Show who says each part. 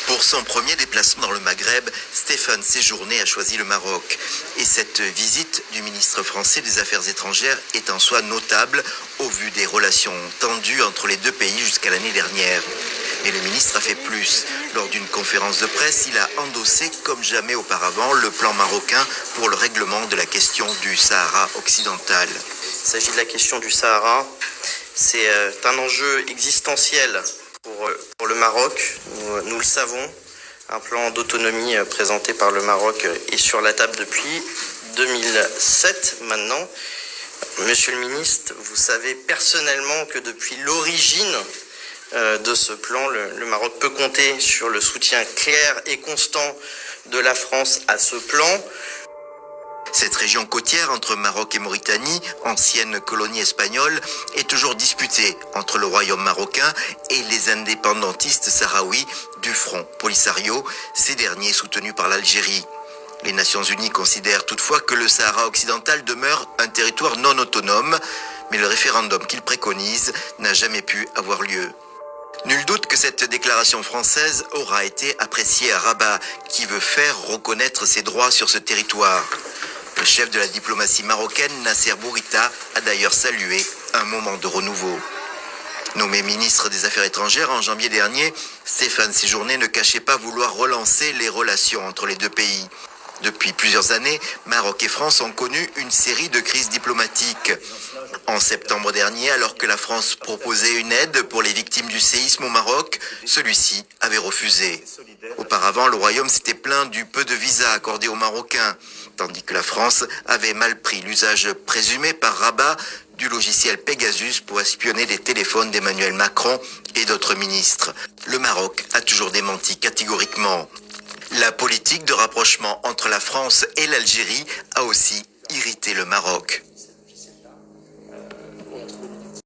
Speaker 1: Pour son premier déplacement dans le Maghreb, Stéphane Séjourné a choisi le Maroc. Et cette visite du ministre français des Affaires étrangères est en soi notable au vu des relations tendues entre les deux pays jusqu'à l'année dernière. Mais le ministre a fait plus. Lors d'une conférence de presse, il a endossé comme jamais auparavant le plan marocain pour le règlement de la question du Sahara occidental.
Speaker 2: Il s'agit de la question du Sahara. C'est un enjeu existentiel pour le Maroc. Nous le savons. Un plan d'autonomie présenté par le Maroc est sur la table depuis 2007 maintenant. Monsieur le ministre, vous savez personnellement que depuis l'origine de ce plan, le Maroc peut compter sur le soutien clair et constant de la France à ce plan.
Speaker 1: Cette région côtière entre Maroc et Mauritanie, ancienne colonie espagnole, est toujours disputée entre le royaume marocain et les indépendantistes sahraouis du Front Polisario, ces derniers soutenus par l'Algérie. Les Nations Unies considèrent toutefois que le Sahara occidental demeure un territoire non autonome, mais le référendum qu'il préconise n'a jamais pu avoir lieu. Nul doute que cette déclaration française aura été appréciée à Rabat, qui veut faire reconnaître ses droits sur ce territoire. Le chef de la diplomatie marocaine, Nasser Bourita, a d'ailleurs salué un moment de renouveau. Nommé ministre des Affaires étrangères en janvier dernier, Stéphane Séjourné ne cachait pas vouloir relancer les relations entre les deux pays. Depuis plusieurs années, Maroc et France ont connu une série de crises diplomatiques. En septembre dernier, alors que la France proposait une aide pour les victimes du séisme au Maroc, celui-ci avait refusé. Auparavant, le Royaume s'était plaint du peu de visas accordés aux Marocains, tandis que la France avait mal pris l'usage présumé par Rabat du logiciel Pegasus pour espionner les téléphones d'Emmanuel Macron et d'autres ministres. Le Maroc a toujours démenti catégoriquement. La politique de rapprochement entre la France et l'Algérie a aussi irrité le Maroc.